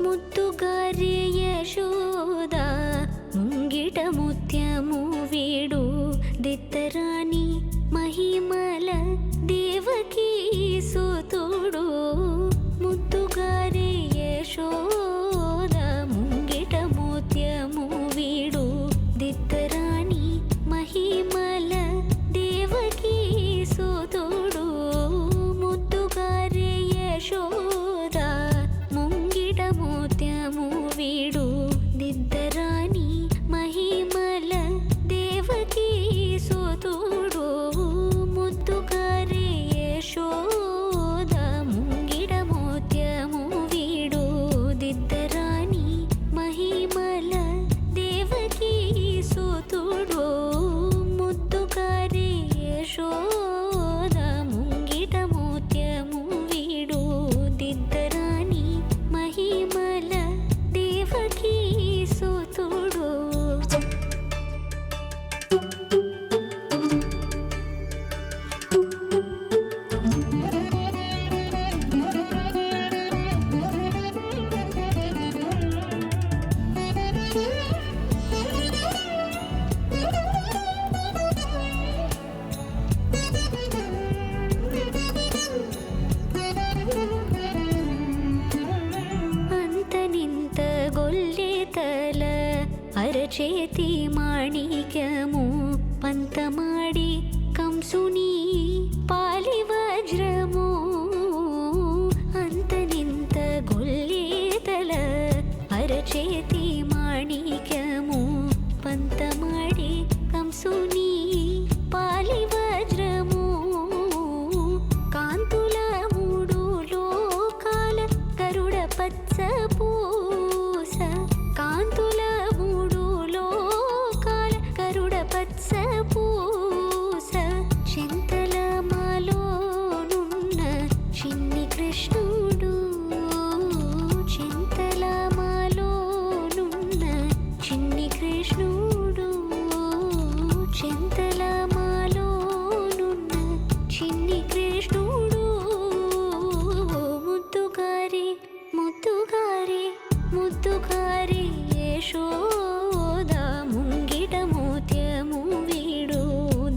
ముద్దుగారే యశోద ముంగిట ముత్యము వీడు దిత్తరాని మహిమల దేవకీ సుతుడు. ముద్దుగారే యశోద ముంగిట ముత్యము వీడు దిత్తరాని మహిమల దేవకీ సుతుడు. ముద్దుగారే యశోద ముంగిట ముత్యము వీడు దిద్దరాని మహిమల దేవకీ సుతుడు. ముద్దుగారే యశోద ముంగిట ముత్యము వీడు దిద్దరాని మహిమల దేవకీ సుతుడు. ముద్దుగారే యశోద ముంగిట ముత్యము వీడు దిద్దరాని మహిమల దేవకీ సుతుడు. అంతనింత గొల్లెతల అరచేతి మాణిక్యము పంతమాడి కంసుని పాలి వజ్రము. అంతనింత గొల్లెతల అరచేతి మాణిక్యము పంతమాడి కంసుని పాలి వజ్రము. కాంతుల మూడు లోకాల గరుడ పచ్చ పూస. కాంతుల మూడు లోకాల గరుడ పచ్చ పూస. చింతల మాలోనున్న చిన్ని కృష్ణుడు. చింతల మాలోనున్న చిన్ని కృష్ణుడు. చింతల మాలోనున్న చిన్ని కృష్ణుడు. ముద్దుగారే ముద్దుగారే ముద్దుగారే యశోద ముంగిట ముత్యము వీడు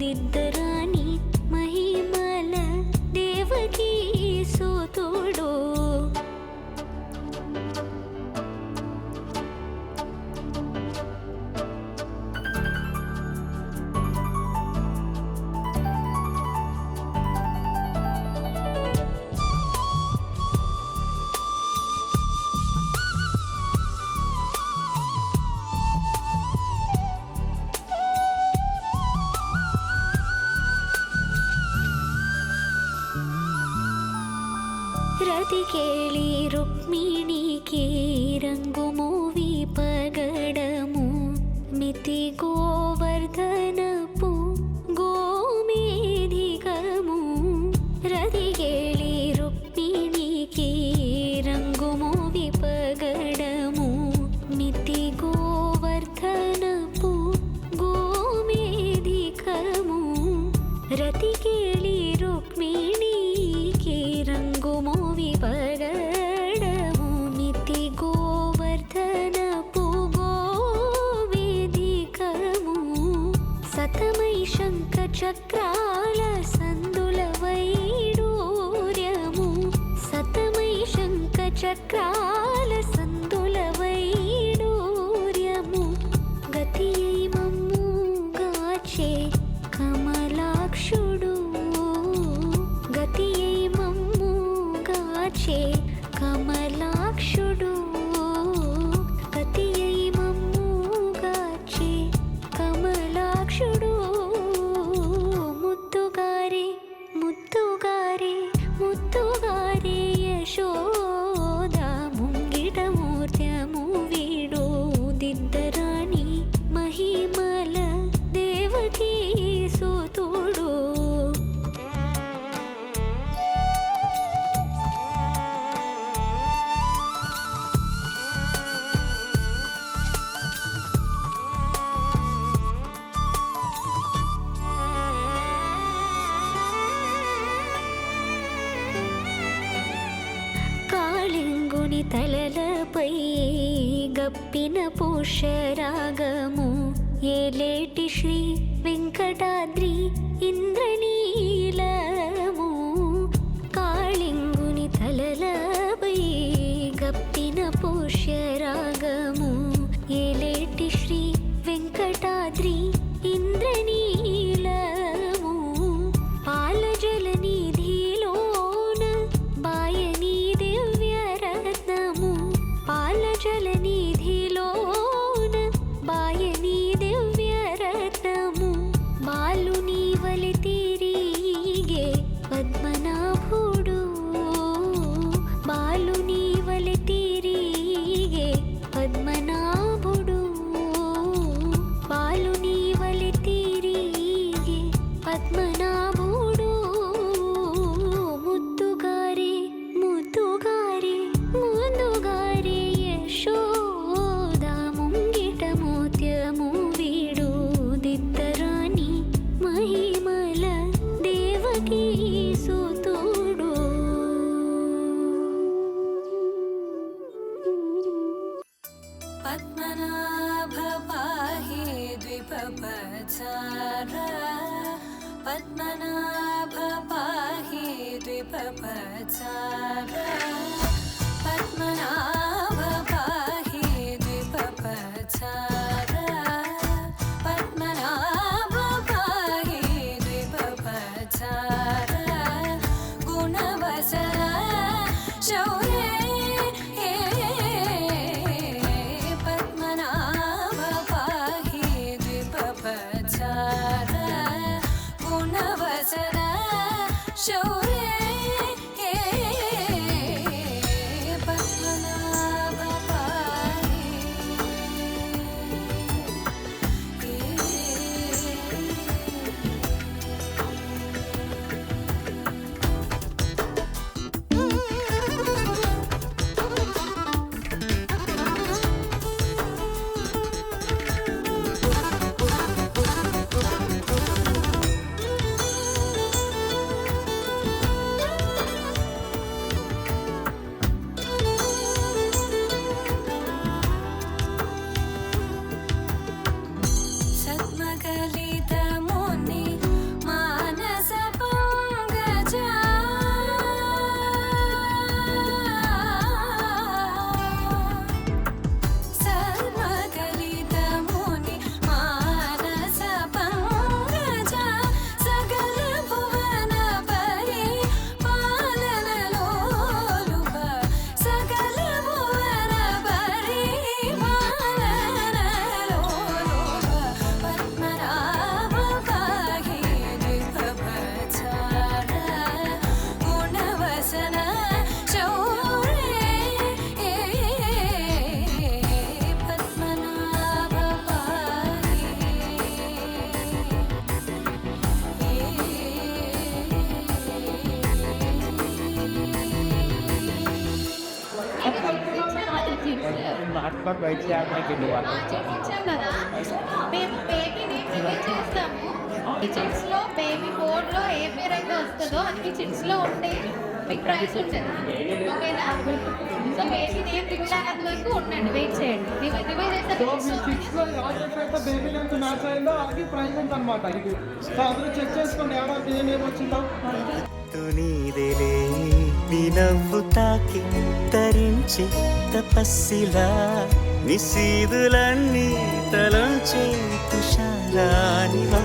దిద్దరాని మహిమల దేవకీ సుతుడు. రతికేళి రుక్మిణికి రంగుమూవి పగడము మితి గోవర్ధనపు గోమేధికము. రతికేళి రుక్మిణికి రంగుమూవి పగడము మితి గోవర్ధనపు గోమేధికము. రతికేళి రుక్మిణికి రంగుమూవి పగడము మితి గోవర్ధనపు గోవేదికము. సతమై శంఖ చక్రాల సందుల వైడూర్యము. సతమై శంఖ చక్రాల సందుల వైడూర్యము. గతియై మమ్ము గాచే కమలాక్షుడు. గతియై మమ్ము గాచే కమలాక్షుడు. గతియై మమ్ము గాచే కమలాక్షుడు. ముద్దుగారే ముద్దుగారే ముద్దుగారే యశోద కాళింగుని తలలపై గప్పిన పుష్యరాగము ఏలేటి శ్రీ వెంకటాద్రి ఇంద్రనీలము. కాళింగుని తలలపై గప్పిన పుష్యరాగము ఏలేటి శ్రీ వెంకటాద్రి ఇంద్రనీలము. పాలజల నిధిలోన బాయని దివ్యరత్నము. పాలజల నిధిలోన బాయని దివ్యరత్నము. బాలుని వలె తిరిగే పద్మనాభుడు. బాలుని వలె తిరిగే పద్మనాభుడు. బాలుని వలె తిరిగే పద్మనాభుడు. ముద్దుగారే ముద్దుగారే ముద్దుగారే యశోద ముంగిట మోత్యము వీడు దిద్దరాని మహిమల దేవకీ సుతుడు. పద్మనాభ పాహి ద్విపపచార. పద్మనాభ పాహి ద్విపపచార. పద్మనాభ పాహి ద్విపపచార. పద్మనాభ పాహి ద్విపపచార. గుణవసర శౌర్య పద్మనాభ పాహి ద్విపపచార. గుణవసర శౌర్య పద్మనాభ పాహి. సద్మగలితముని మానస పంగజ. సద్మగలితముని మానస పంగజ. సకల భువన పరి పాలనలోలుప. సకల భువన పరి పాలనలోలుప. పద్మనాభ పాహి ద్విపపచార. గుణవసన శౌర్య పద్మనాభ పాహి. నాట్లా బయట చేయడానికి చేయించాం కదా మేము బేబీని ప్రిపేర్ చేస్తాము. ఈ చిట్స్ లో బేబీ బోర్డ్ లో ఏ పేరు అయితే వస్తుందో అన్ని చిట్స్ లో ఉంటే మీకు ప్రైస్ ఉంటుంది. ఓకేనా? సో బేబీ నేమ్ రివీల్ వరకు ఉండండి, వెయిట్ చేయండి. రివీల్ చేస్తే సిక్స్లో అయితే బేబీ లెంత్ మ్యాచ్ అయిందో అది ప్రైజ్ ఉంది అనమాట. ఇది సో అందరూ చెక్ చేసుకోండి ఎవరికి ఏం వచ్చిందో. నీదెలే నీ నవ్వు తాకి తరించి తపస్సిలా నిశీదులన్నీ తలంచే తుషారానివా.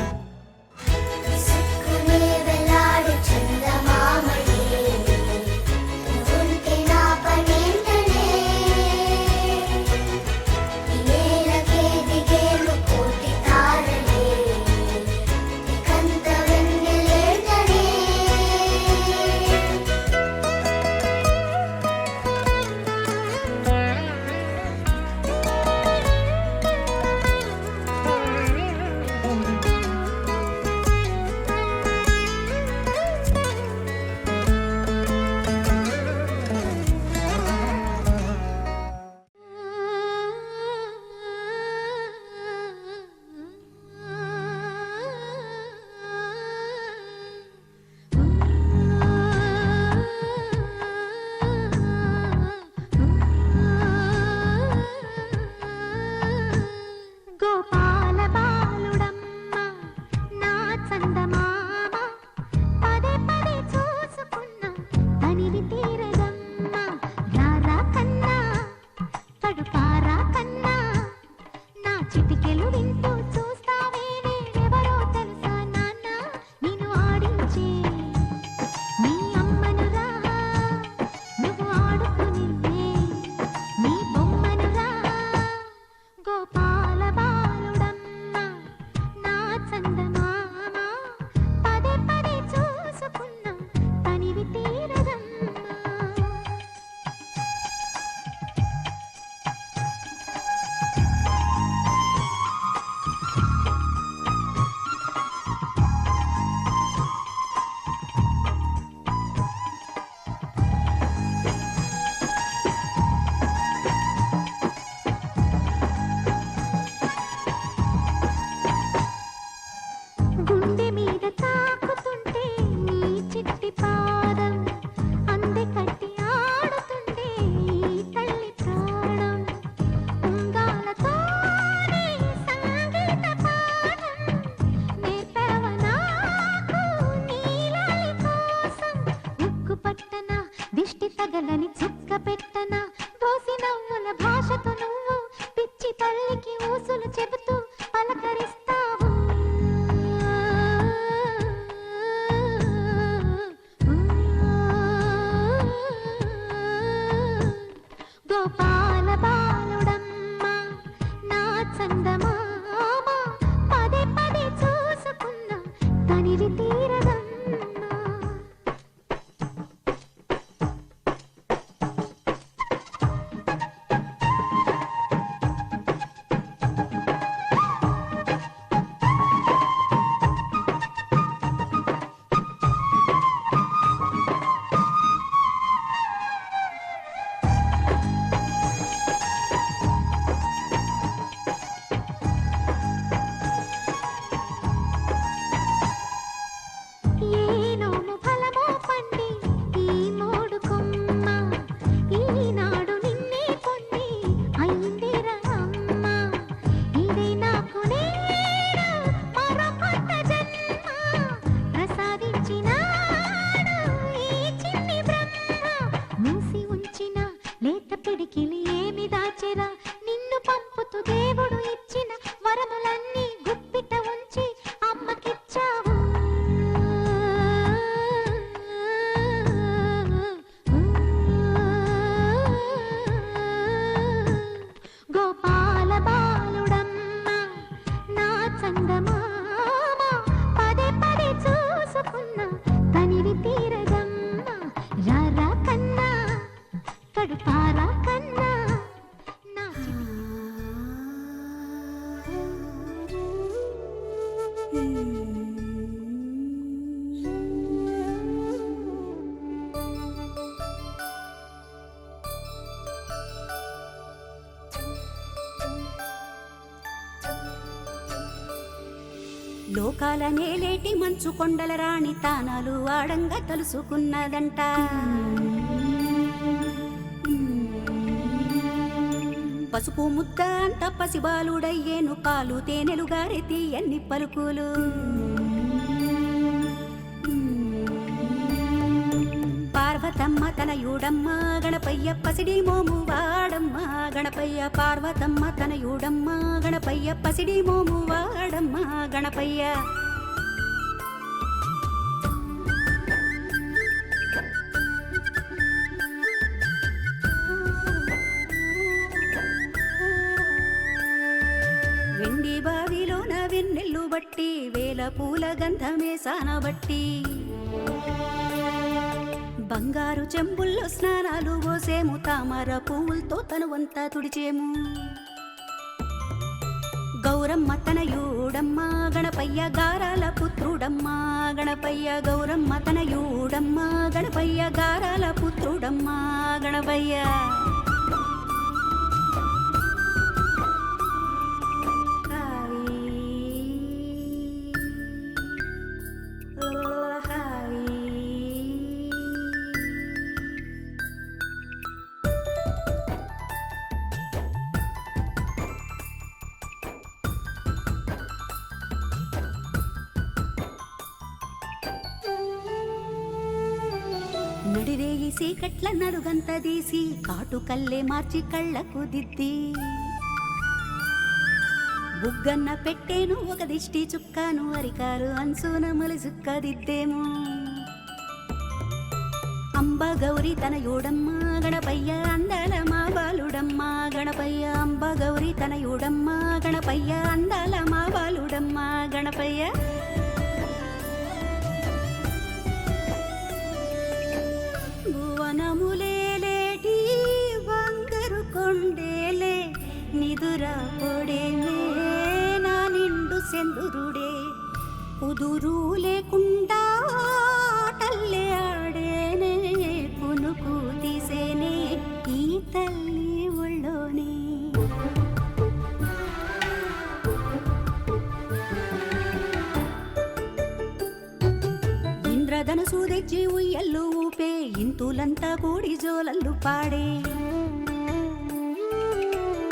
పెట్టనా దోసి నవ్వుల భాషతో నువ్వు పిచ్చి తల్లికి ఊసులు చెబుతూ పలకరిస్తావు. గోపాల బాలుడమ్మ నా చందమామ పదే పదే చూసుకున్న తనివి తీరదమ్మా. ఏనోము ఫలమో పండి ఈ మోడు కొమ్మ ఈనాడు నిన్నే పొంది అయిందిరా అమ్మ. ఇదే నాకు నేడు మరో కొత్త జన్మ ప్రసాదించినాడు ఈ చిన్ని బ్రహ్మ. మూసి ఉంచిన లేత పిడికిలి ఏమి దాచెరా నిన్ను పంపుతూ దేవుడు ఇచ్చిన వరములన్నీ గుప్పిట ఉంచి అమ్మకిచ్చావు. గోపాల బాలుడమ్మ నా చందమామ పదే పదే చూసుకున్న తనివి తీరదమ్మ. రారా కన్నా కడుపారా కన్నా నా లోకాల నేలేటి మంచు కొండల రాణి తానాలు ఆడంగా తలుసుకున్నదంట. పసుపు ముద్ద అంత పసిబాలుడయ్యేను పాలు తేనెలు గారెతి ఎన్ని పలుకులు. పార్వతమ్మ తనయుడమ్మ గణపయ్య పసిడి మోము వాడమ్మ గణపయ్య. పార్వతమ్మ తనయుడమ్మ గణపయ్య పసిడి మోము వాడమ్మ గణపయ్య. వెండి బావిలోన వెన్నెల్లు బట్టి వేల పూల గంధమే సానబట్టి బంగారు చెంబుల్లో స్నానాలు పోసేము తామర పువ్వులతో తనువంతా తుడిచేము. గౌరమ్మ తనయుడమ్మ గణపయ్య గారాల పుత్రుడమ్మ గణపయ్య. గౌరమ్మ తనయుడమ్మ గణపయ్య గారాల పుత్రుడమ్మ గణపయ్య. నడిరేయి సీకట్ల నడుగంత తీసి కాటు కల్లే మార్చి కళ్ళకు దిద్ది బుగ్గన్న పెట్టేను ఒక దిష్టి చుక్కాను అరికారు అంచున మలుసుక్క దిద్దేము. అంబ గౌరి తనయుడమ్మ గణపయ్య అందాల మా బాలుడమ్మ గణపయ్య. అంబ గౌరి తనయుడమ్మ గణపయ్య అందాల మా బాలుడమ్మ గణపయ్య. భువనములేటి బంగారు కొండేలే నిదురా పొడేమే నా నిండు సెందురుడే. కుదురు లేకుండా ఆటల్లే ఆడేనే పునుకు తీసేనే ఈ తల్లి ఒళ్ళోనే. ఇంద్రధనుసు తెచ్చి ఉయ్యల్లు ఊపే ఇంతులంతా కూడి జోలల్లు పాడే.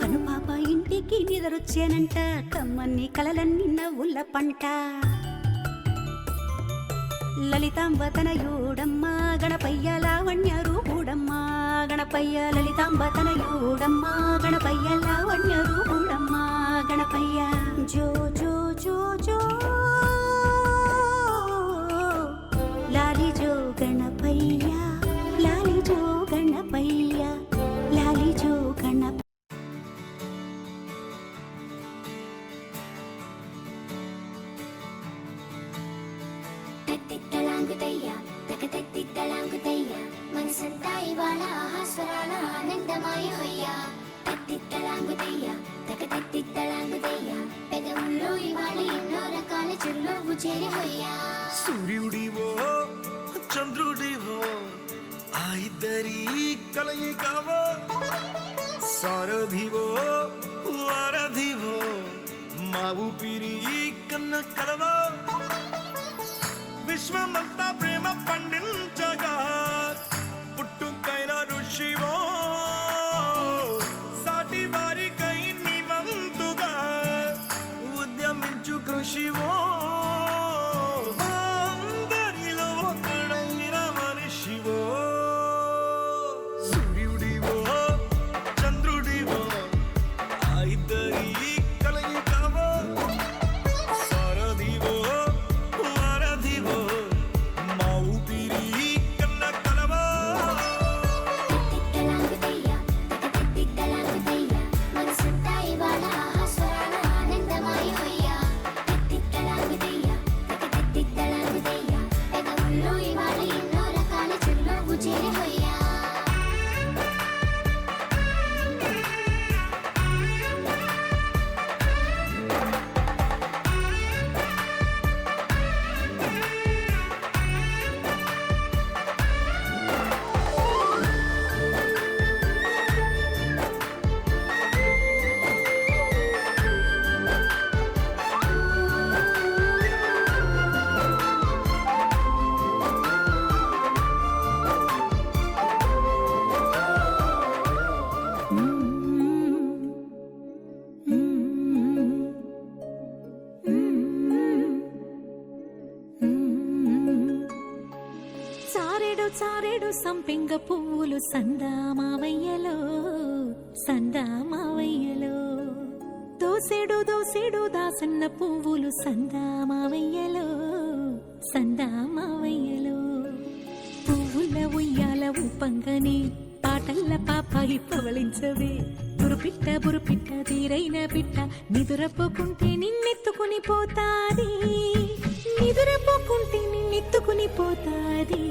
కనుపాప ఇంటికి నిదరొచ్చేనంట కమ్మన్ని కలలన్నీ నవ్వుల పంట. లలితాంబ తనయుడమ్మ గణపయ్య లావణ్య రూపుడమ్మ బాలుడమ్మా గణపయ్య లలితాంబ తనయుడమ్మా గణపయ్య లావణ్య రూపుడమ్మా గణపయ్య జో జో జో జో లాలి జో గణపయ్య లాలి జో గణపయ్య లాలి జో గణప తత్తిత్తలాంగుతయ్య తకతత్తిత్తలాంగుతయ్య మనసంతా ఇవాళ ఆహాస్వరాల ఆనందమాయ హొయ్యా తత్తిత్తలాంగుతయ్య తకతత్తిత్తలాంగుతయ్య పెదవుల్లో ఇవాళ ఎన్నో రకాల చిరునవ్వు చేరి హొయ్యా సూర్యుడివో చంద్రుడివో ఆ ఇద్దరి కలయికవో సారథివో వారధివో మా ఊపిరి కన్న కలవో విశ్వమంతా ప్రేమ పండించగా పుట్టుకైన ఋషివో సాటి వారికై నివంతుగా ఉద్యమించు కృషివో అందరిలో ఒకడైన మనిషివో సూర్యుడివో చంద్రుడివో ఆ ఇద్దరి కలయికవో సారథివో వారధివో మా ఊపిరి కన్న కలవో తత్తిత్తలాంగుతయ్య తకతత్తిత్తలాంగుతయ్య మనసంతా ఇవాళ ఆహాస్వరాల ఆనందమాయ హొయ్యా తత్తిత్తలాంగుతయ్య తకతత్తిత్తలాంగుతయ్య పెదవుల్లో ఇవాళ ఎన్నో రకాల చిరునవ్వు చేరి హొయ్యా చారెడు చారెడు సంపెంగ పువ్వులు సందామావయ్యలో సందామావయ్యలో దోసెడు దోసెడు దాసన్న పువ్వులు సందామావయ్యలో సందామావయ్యలో పువ్వుల ఉయ్యాల ఊపంగని పాటల్ల పాపాయి పవళించవే బురుపిట్ట తీరైన పిట్ట నిదురపోకుంటే నిన్నెత్తుకుని పోతాది నిదురపోకుంటే నిన్నెత్తుకుని పోతాది